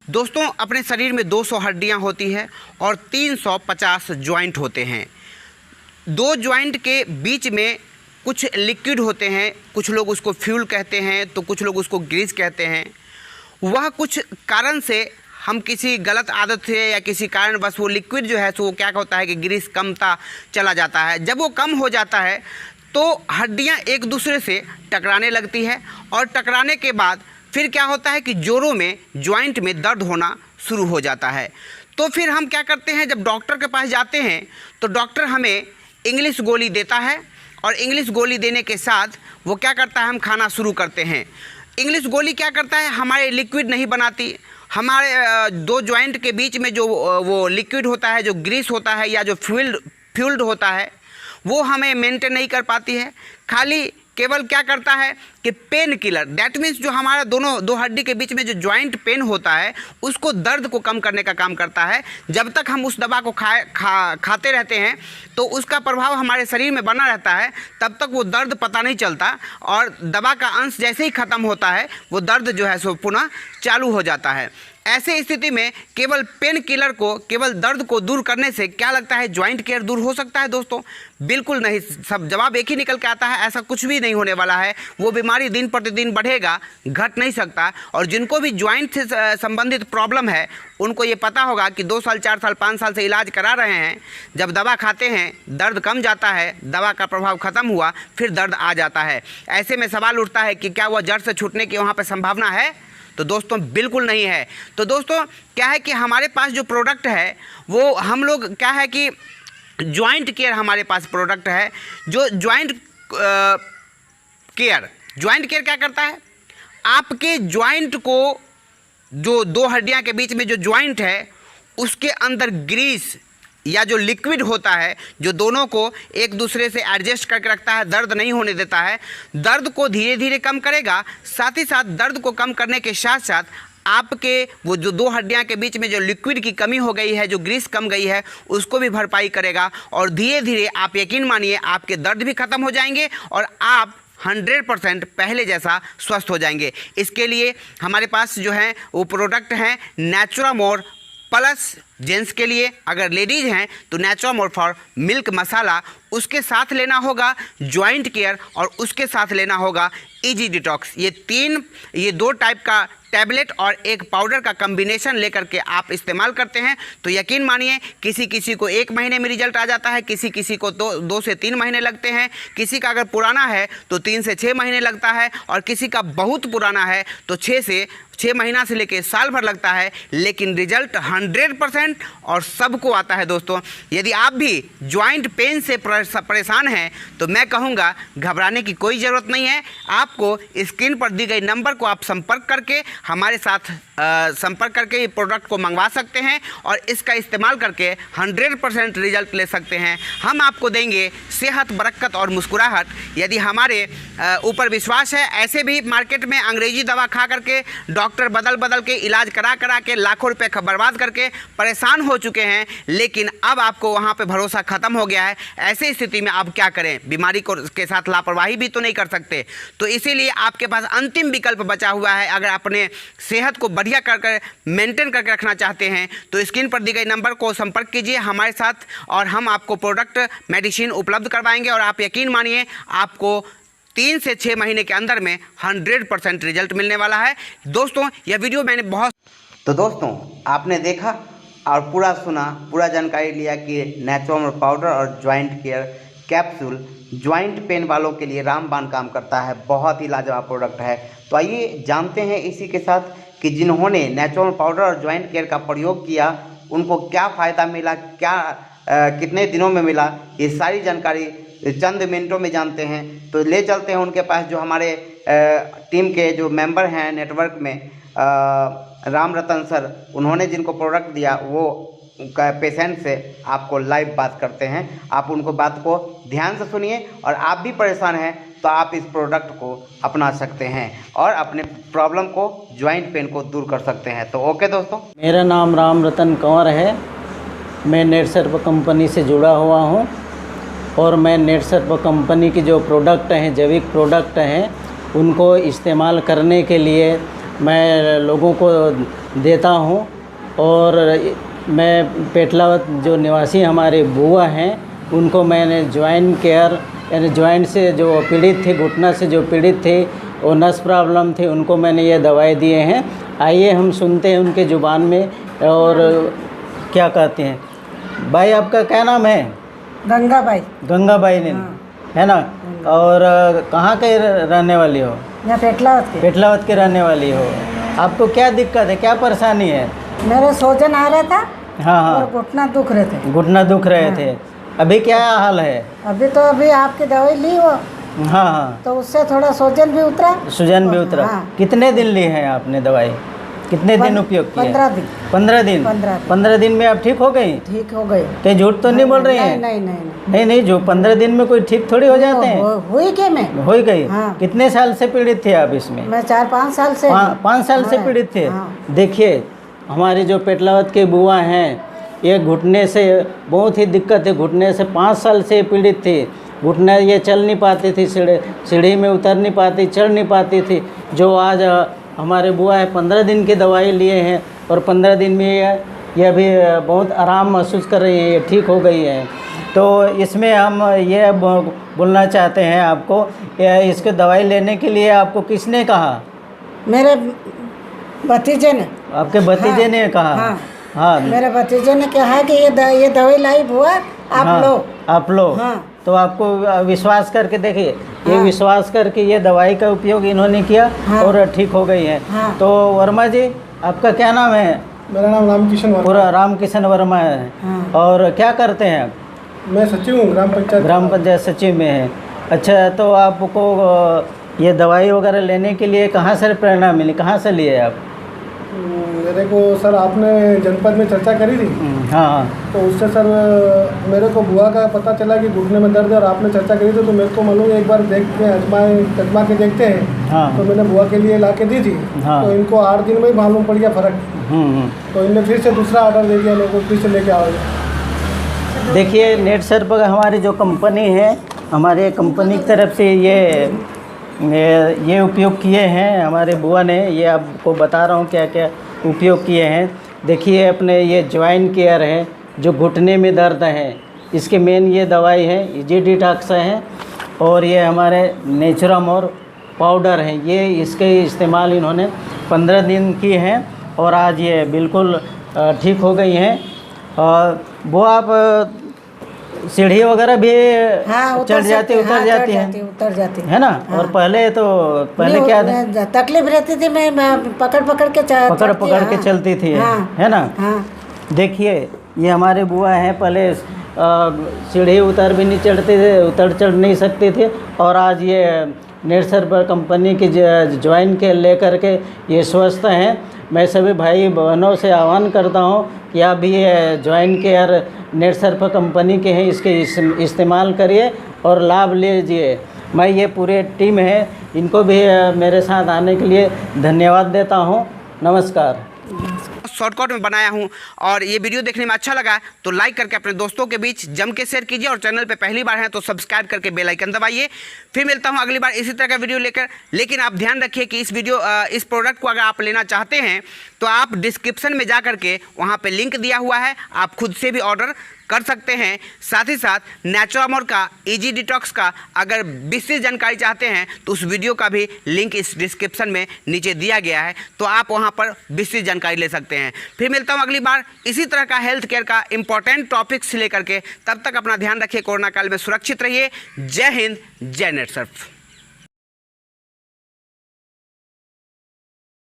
दोस्तों, अपने शरीर में 200 हड्डियां होती है और 350 जॉइंट होते हैं। दो जॉइंट के बीच में कुछ लिक्विड होते हैं, कुछ लोग उसको फ्यूल कहते हैं तो कुछ लोग उसको ग्रीस कहते हैं। वह कुछ कारण से हम किसी गलत आदत से या किसी कारण बस वो लिक्विड जो है सो वो क्या होता है कि ग्रीस कमता चला जाता है। जब वो कम हो जाता है तो हड्डियां एक दूसरे से टकराने लगती है और टकराने के बाद फिर क्या होता है कि जोड़ों में, जॉइंट में दर्द होना शुरू हो जाता है। तो फिर हम क्या करते हैं, जब डॉक्टर के पास जाते हैं तो डॉक्टर हमें इंग्लिश गोली देता है और इंग्लिश गोली देने के साथ वो क्या करता है, हम खाना शुरू करते हैं। इंग्लिश गोली क्या करता है, हमारे लिक्विड नहीं बनाती। हमारे दो जॉइंट के बीच में जो वो लिक्विड होता है, जो ग्रीस होता है या जो फ्यूल्ड होता है, वो हमें मेंटेन नहीं कर पाती है। खाली केवल क्या करता है कि पेन किलर, दैट मीन्स जो हमारा दो हड्डी के बीच में जो जॉइंट पेन होता है उसको, दर्द को कम करने का काम करता है। जब तक हम उस दवा को खाते रहते हैं तो उसका प्रभाव हमारे शरीर में बना रहता है, तब तक वो दर्द पता नहीं चलता और दवा का अंश जैसे ही ख़त्म होता है वो दर्द जो है सो पुनः चालू हो जाता है। ऐसे स्थिति में केवल पेन किलर को, केवल दर्द को दूर करने से क्या लगता है जॉइंट केयर दूर हो सकता है? दोस्तों बिल्कुल नहीं। सब जवाब एक ही निकल के आता है, ऐसा कुछ भी नहीं होने वाला है। वो बीमारी दिन प्रतिदिन बढ़ेगा, घट नहीं सकता। और जिनको भी जॉइंट से संबंधित प्रॉब्लम है उनको ये पता होगा कि 2 साल, 4 साल, 5 साल से इलाज करा रहे हैं, जब दवा खाते हैं दर्द कम जाता है, दवा का प्रभाव खत्म हुआ फिर दर्द आ जाता है। ऐसे में सवाल उठता है कि क्या वह जड़ से छूटने की वहाँ पर संभावना है? तो दोस्तों बिल्कुल नहीं है। तो दोस्तों क्या है कि हमारे पास जो प्रोडक्ट है वो हम लोग क्या है कि जॉइंट केयर हमारे पास प्रोडक्ट है। जो जॉइंट केयर क्या करता है, आपके जॉइंट को, जो दो हड्डियां के बीच में जो जॉइंट है उसके अंदर ग्रीस या जो लिक्विड होता है जो दोनों को एक दूसरे से एडजस्ट करके रखता है, दर्द नहीं होने देता है, दर्द को धीरे धीरे कम करेगा। साथ ही साथ दर्द को कम करने के साथ साथ आपके वो जो दो हड्डियां के बीच में जो लिक्विड की कमी हो गई है, जो ग्रीस कम गई है, उसको भी भरपाई करेगा और धीरे धीरे आप यकीन मानिए आपके दर्द भी ख़त्म हो जाएंगे और आप 100% पहले जैसा स्वस्थ हो जाएंगे। इसके लिए हमारे पास जो है वो प्रोडक्ट हैं नेचुरामोर प्लस। जेंट्स के लिए अगर लेडीज़ हैं तो नेचुरामोर फॉर मिल्क मसाला, उसके साथ लेना होगा जॉइंट केयर और उसके साथ लेना होगा इजी डिटॉक्स। ये दो टाइप का टैबलेट और एक पाउडर का कम्बिनेशन लेकर के आप इस्तेमाल करते हैं तो यकीन मानिए किसी को 1 महीने में रिजल्ट आ जाता है, किसी को 2 से 3 महीने लगते हैं, किसी का अगर पुराना है तो 3 से 6 महीने लगता है और किसी का बहुत पुराना है तो 6 महीना से लेकर साल भर लगता है। लेकिन रिजल्ट 100% और सबको आता है। दोस्तों यदि आप भी जॉइंट पेन से परेशान हैं तो मैं कहूँगा घबराने की कोई ज़रूरत नहीं है। आपको स्क्रीन पर दी गई नंबर को आप संपर्क करके हमारे साथ संपर्क करके ये प्रोडक्ट को मंगवा सकते हैं और इसका इस्तेमाल करके 100% रिजल्ट ले सकते हैं। हम आपको देंगे सेहत, बरकत और मुस्कुराहट। यदि हमारे ऊपर विश्वास है, ऐसे भी मार्केट में अंग्रेजी दवा खा करके डॉक्टर बदल के इलाज करा के लाखों रुपए बर्बाद करके परेशान हो चुके हैं, लेकिन अब आपको वहाँ पे भरोसा ख़त्म हो गया है। ऐसी स्थिति में आप क्या करें? बीमारी के साथ लापरवाही भी तो नहीं कर सकते। तो इसीलिए आपके पास अंतिम विकल्प बचा हुआ है। अगर अपने सेहत को बढ़िया कर मेंटेन करके रखना चाहते हैं तो स्क्रीन पर दी गई नंबर को संपर्क कीजिए हमारे साथ और हम आपको प्रोडक्ट, मेडिसिन उपलब्ध करवाएंगे और आप यकीन मानिए आपको 3 से 6 महीने के अंदर में 100% रिजल्ट मिलने वाला है। दोस्तों यह वीडियो मैंने दोस्तों आपने देखा और पूरा सुना, पूरा जानकारी लिया कि नेचुरामोर पाउडर और joint care capsule joint pain वालों के लिए रामबाण काम करता है। बहुत ही लाजवाब प्रोडक्ट है। तो आइए जानते हैं इसी के साथ कि जिन्होंने नेचुरामोर पाउडर और जॉइंट केयर का प्रयोग किया उनको क्या फ़ायदा मिला, कितने दिनों में मिला, ये सारी जानकारी चंद मिनटों में जानते हैं। तो ले चलते हैं उनके पास, जो हमारे टीम के जो मेंबर हैं नेटवर्क में, राम रतन सर, उन्होंने जिनको प्रोडक्ट दिया वो पेशेंट से आपको लाइव बात करते हैं। आप उनको बात को ध्यान से सुनिए और आप भी परेशान हैं तो आप इस प्रोडक्ट को अपना सकते हैं और अपने प्रॉब्लम को, जॉइंट पेन को दूर कर सकते हैं। तो ओके दोस्तों, मेरा नाम राम रतन कंवर है। मैं नेटसर्प कंपनी से जुड़ा हुआ हूं और मैं नेटसर्प कंपनी की जो प्रोडक्ट हैं, जैविक प्रोडक्ट हैं, उनको इस्तेमाल करने के लिए मैं लोगों को देता हूँ। और मैं पेटलावत जो निवासी हमारे बुआ हैं उनको मैंने जॉइंट केयर यानी जॉइंट से जो पीड़ित थे, घुटना से जो पीड़ित थे और नस प्रॉब्लम थे, उनको मैंने ये दवाई दिए हैं। आइए हम सुनते हैं उनके ज़ुबान में और क्या कहते हैं। भाई आपका क्या नाम है? गंगाबाई। गंगाबाई ने, है ना? और कहाँ के रहने वाली हो? यहाँ पेटलावत के। पेटलावत के रहने वाली हो। आपको क्या दिक्कत है, क्या परेशानी है? मेरे सोजन आ रहा था हाँ हाँ, और घुटना दुख रहे थे। घुटना दुख रहे थे। अभी क्या हाल है? अभी आपकी दवाई ली वो, हाँ हाँ, तो उससे थोड़ा सोजन भी उतरा। सुजन भी उतरा। हाँ। कितने दिन ली है आपने दवाई? कितने दिन उपयोग किया? 15 दिन। 15 दिन। 15 दिन में आप ठीक हो गई? ठीक हो गए। कहीं झूठ तो नहीं बोल रही हैं? नहीं नहीं नहीं नहीं, जो 15 दिन में कोई ठीक थोड़ी हो जाते हैं। हुई के मैं हो गई। हाँ। कितने साल से पीड़ित थे आप इसमें? मैं 4-5 साल से। 5 साल से हाँ, पीड़ित थे। हाँ। देखिए हमारी जो पेटलावत के बुआ हैं, ये घुटने से बहुत ही दिक्कत है। घुटने से 5 साल से पीड़ित थी। घुटने ये चल नहीं पाती थी, सीढ़ी में उतर नहीं पाती, चढ़ नहीं पाती थी। जो आज हमारे बुआ है 15 दिन की दवाई लिए हैं और 15 दिन में ये अभी बहुत आराम महसूस कर रही है, ये ठीक हो गई है। तो इसमें हम ये बोलना चाहते हैं आपको, इसको दवाई लेने के लिए आपको किसने कहा? मेरे भतीजे ने। आपके भतीजे हाँ, ने कहा? हाँ, हाँ, मेरे भतीजे ने कहा कि ये दवाई लाई बुआ, आप हाँ, लो। आप लो। हाँ। तो आपको विश्वास करके देखिए, ये हाँ। विश्वास करके ये दवाई का उपयोग इन्होंने किया हाँ। और ठीक हो गई है। हाँ। तो वर्मा जी, आपका क्या नाम है? मेरा नाम रामकिशन वर्मा। पूरा रामकिशन वर्मा है। हाँ। और क्या करते हैं आप? मैं सचिव हूँ ग्राम पंचायत सचिव में है। अच्छा, तो आपको ये दवाई वगैरह लेने के लिए कहाँ से प्रेरणा मिली, कहाँ से लिए आप? मेरे को सर आपने जनपद में चर्चा करी थी, हाँ हाँ, तो उससे सर मेरे को बुआ का पता चला कि घुटने में दर्द है और आपने चर्चा करी थी, तो मेरे को मालूम एक बार देख के आजमा के देखते हैं। हाँ। तो मैंने बुआ के लिए ला के दी थी। हाँ। तो इनको 8 दिन में ही मालूम पड़ गया फ़र्क। तो इनने फिर से दूसरा ऑर्डर दे दिया मेरे को, फिर से लेके आओगे। देखिए नेट सर पर हमारी जो कंपनी है, हमारे कंपनी की तरफ से ये उपयोग किए हैं हमारे बुआ ने। ये आपको बता रहा हूँ क्या क्या उपयोग किए हैं। देखिए अपने ये जॉइंट केयर है, जो घुटने में दर्द है, इसके मेन ये दवाई है, इजी डिटॉक्स है। और ये हमारे नेचुरामोर पाउडर है, ये इसके इस्तेमाल इन्होंने 15 दिन की हैं और आज ये बिल्कुल ठीक हो गई हैं। और वो आप सीढ़ी वगैरह भी हाँ, चढ़ जाती, उतर जाती है, है ना? हाँ। और पहले क्या था? तकलीफ रहती थी, मैं पकड़ के चलती थी, हाँ, है ना? हाँ। देखिए ये हमारे बुआ हैं, पहले सीढ़ी उतर भी नहीं चढ़ते थे, चढ़ नहीं सकते थे। और आज ये नेट सर पर कंपनी की ज्वाइन के लेकर के ये स्वस्थ हैं। मैं सभी भाई बहनों से आह्वान करता हूँ कि आप भी ये ज्वाइन केयर नेट सर पर कंपनी के हैं, इसके इस्तेमाल करिए और लाभ लीजिए। मैं ये पूरे टीम है, इनको भी मेरे साथ आने के लिए धन्यवाद देता हूँ। नमस्कार। शॉर्टकट में बनाया हूं और ये वीडियो देखने में अच्छा लगा तो लाइक करके अपने दोस्तों के बीच जम के शेयर कीजिए और चैनल पे पहली बार हैं तो सब्सक्राइब करके बेल आइकन दबाइए। फिर मिलता हूं अगली बार इसी तरह का वीडियो लेकर। लेकिन आप ध्यान रखिए कि इस प्रोडक्ट को अगर आप लेना चाहते हैं तो आप डिस्क्रिप्शन में जा करके वहाँ पर लिंक दिया हुआ है, आप खुद से भी ऑर्डर कर सकते हैं। साथ ही साथ नेचुरामोर का, इजी डिटॉक्स का अगर विशेष जानकारी चाहते हैं तो उस वीडियो का भी लिंक इस डिस्क्रिप्शन में नीचे दिया गया है, तो आप वहां पर विशेष जानकारी ले सकते हैं। फिर मिलता हूं अगली बार इसी तरह का हेल्थ केयर का इंपॉर्टेंट टॉपिक्स लेकर के। तब तक अपना ध्यान रखिए, कोरोना काल में सुरक्षित रहिए। जय हिंद, जय नेट सर्फ।